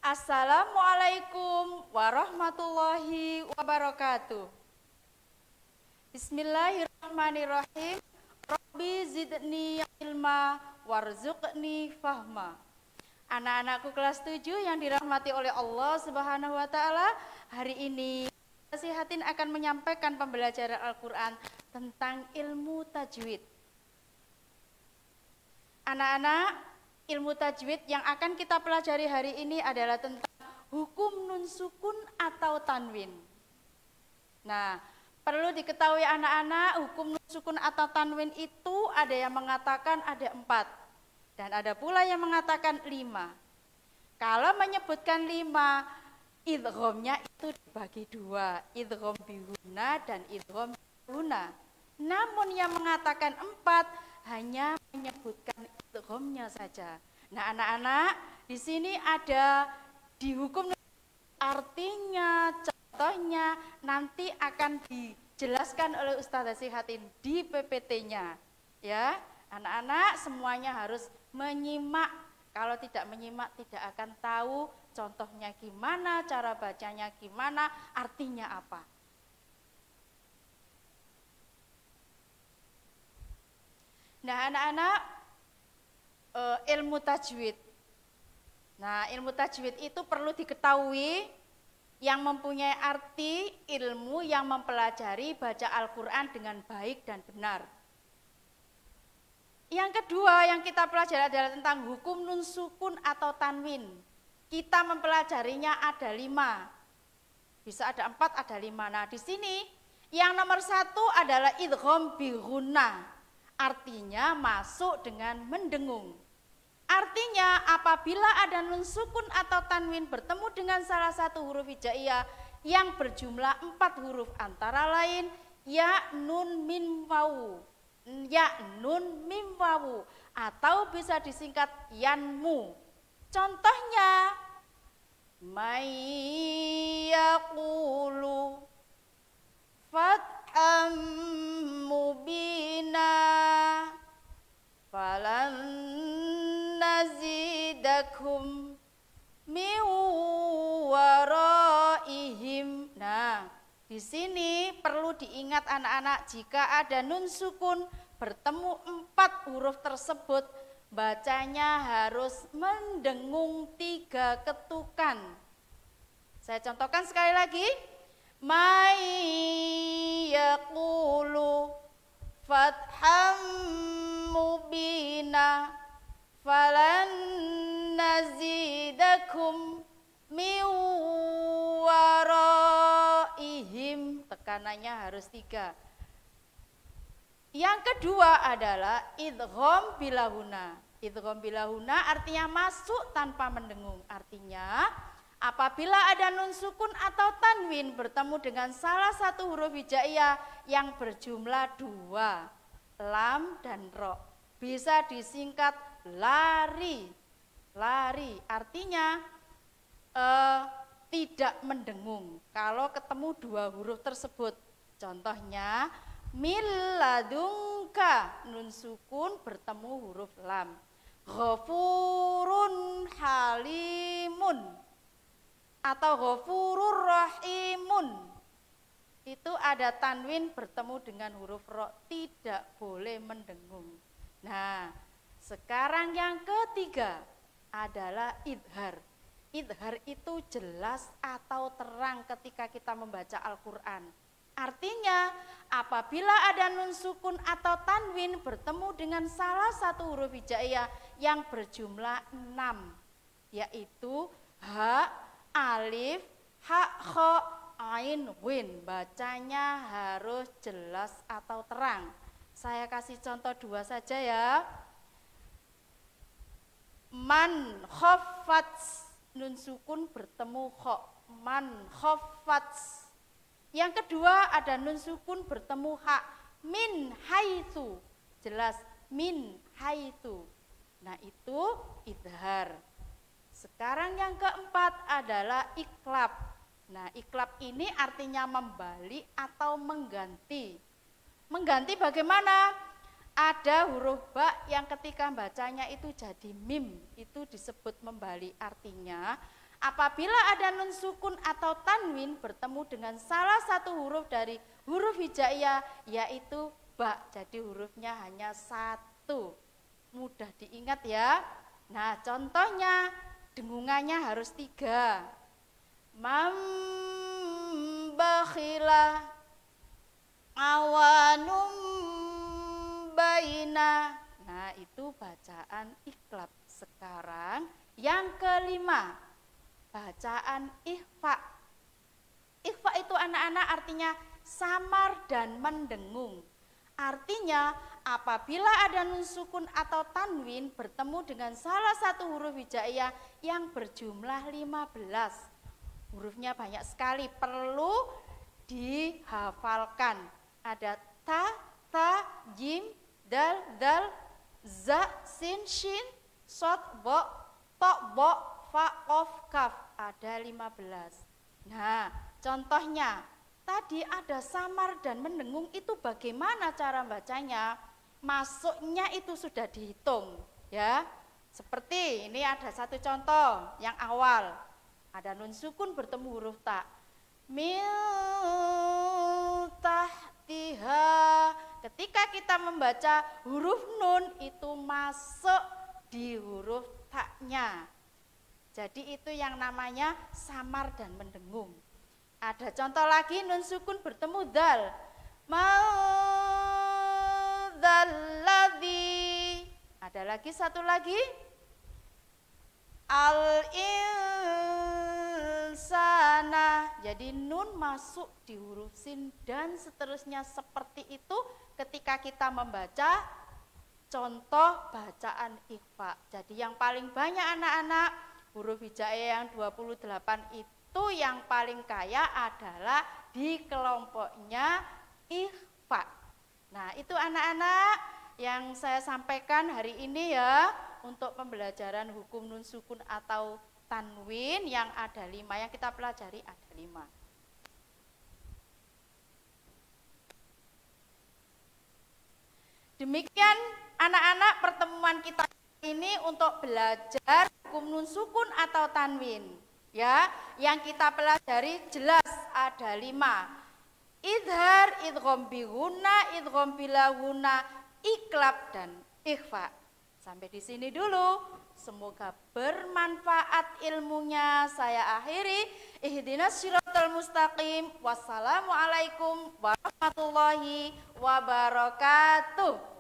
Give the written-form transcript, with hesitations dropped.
Assalamualaikum warahmatullahi wabarakatuh. Bismillahirrahmanirrahim. Rabbi zidni ilma warzuqni fahma. Anak-anakku kelas 7 yang dirahmati oleh Allah Subhanahu wa taala, hari ini Nasihatin akan menyampaikan pembelajaran Al-Qur'an tentang ilmu tajwid. Anak-anak, ilmu tajwid yang akan kita pelajari hari ini adalah tentang hukum nun sukun atau tanwin. Nah, perlu diketahui anak-anak, hukum nun sukun atau tanwin itu ada yang mengatakan ada 4 dan ada pula yang mengatakan 5. Kalau menyebutkan 5, idghamnya itu dibagi 2, idgham bihuna dan idgham bihuna. Namun yang mengatakan 4 hanya menyebutkan idghamnya saja. Nah, anak-anak, di sini ada di hukum artinya, contohnya nanti akan dijelaskan oleh Ustazah Nasihatin di PPT-nya. Ya, anak-anak semuanya harus menyimak. Kalau tidak menyimak tidak akan tahu contohnya gimana, cara bacanya gimana, artinya apa. Nah, anak-anak, ilmu tajwid. Nah, ilmu tajwid itu perlu diketahui yang mempunyai arti ilmu yang mempelajari baca Al-Quran dengan baik dan benar. Yang kedua yang kita pelajari adalah tentang hukum nun sukun atau tanwin. Kita mempelajarinya ada 5. Bisa ada 4, ada 5. Nah, di sini yang nomor 1 adalah idgham bihuna. Artinya masuk dengan mendengung. Artinya apabila ada nun sukun atau tanwin bertemu dengan salah satu huruf hijaiyah yang berjumlah 4 huruf antara lain ya, nun, mim, wawu, ya, nun, mim, wawu, atau bisa disingkat yanmu. Contohnya may yaqulu fatham mubina falan nazidakum min waraihim. Nah, di sini perlu diingat anak-anak, jika ada nun sukun bertemu 4 huruf tersebut, bacanya harus mendengung 3 ketukan. Saya contohkan sekali lagi. May yaqulu fatham mubina falan nazidakum min waraihim. Tekanannya harus 3. Yang kedua adalah idgham bilahuna. Idgham bilahuna artinya masuk tanpa mendengung. Artinya apabila ada nun sukun atau tanwin bertemu dengan salah satu huruf hijaiyah yang berjumlah 2, lam dan ro, bisa disingkat lari. Lari artinya tidak mendengung kalau ketemu 2 huruf tersebut. Contohnya milladungka, nun sukun bertemu huruf lam. Ghafurun halimun atau ghafurur rahimun, itu ada tanwin bertemu dengan huruf ro, tidak boleh mendengung. Nah, sekarang yang ketiga adalah idhar. Idhar itu jelas atau terang ketika kita membaca Al-Quran. Artinya apabila ada nun sukun atau tanwin bertemu dengan salah satu huruf hijaiyah yang berjumlah 6, yaitu ha, alif, ha, kho, ain, win, bacanya harus jelas atau terang. Saya kasih contoh 2 saja ya. Man khafats, nun sukun bertemu kho, man khafats. Yang kedua ada nun sukun bertemu ha, min haitsu, jelas min haitsu. Nah, itu idhar. Sekarang yang keempat adalah iklab. Nah, iklab ini artinya membalik atau mengganti. Mengganti bagaimana? Ada huruf ba yang ketika bacanya itu jadi mim, itu disebut membalik. Artinya apabila ada nun sukun atau tanwin bertemu dengan salah satu huruf dari huruf hijaiyah, yaitu ba. Jadi hurufnya hanya satu. Mudah diingat ya. Nah, contohnya dengungannya harus 3. Mambakhila awanum baina. Nah, itu bacaan iklab. Sekarang yang kelima, bacaan ikhfa. Ikhfa itu anak-anak artinya samar dan mendengung. Artinya apabila ada nun sukun atau tanwin bertemu dengan salah satu huruf hijaiyah yang berjumlah 15. Hurufnya banyak sekali, perlu dihafalkan. Ada ta, jim, dal, za, sin, shin, sod, bo, to, bo, fa, kof, kaf. Ada 15. Nah, contohnya tadi ada samar dan mendengung, itu bagaimana cara bacanya? Masuknya itu sudah dihitung ya. Seperti ini ada satu contoh yang awal. Ada nun sukun bertemu huruf ta. Mil tahtiha. Ketika kita membaca huruf nun itu masuk di huruf ta-nya. Jadi itu yang namanya samar dan mendengung. Ada contoh lagi, nun sukun bertemu dal. Ma'dzalladzi. Ada lagi satu lagi. Al-insana. Jadi nun masuk di huruf sin dan seterusnya seperti itu ketika kita membaca contoh bacaan ikhfa. Jadi yang paling banyak anak-anak huruf hijaiyah yang 28 itu yang paling kaya adalah di kelompoknya ikhfa. Nah, itu anak-anak yang saya sampaikan hari ini ya untuk pembelajaran hukum nun sukun atau tanwin yang ada 5, yang kita pelajari ada 5. Demikian anak-anak pertemuan kita ini untuk belajar hukum nun sukun atau tanwin. Ya, yang kita pelajari jelas ada 5. Idhar, idgham bihuna, idgham bilahuna, iklab dan ikhfa. Sampai di sini dulu. Semoga bermanfaat ilmunya. Saya akhiri. Ihdinas shiratal mustaqim. Wassalamualaikum warahmatullahi wabarakatuh.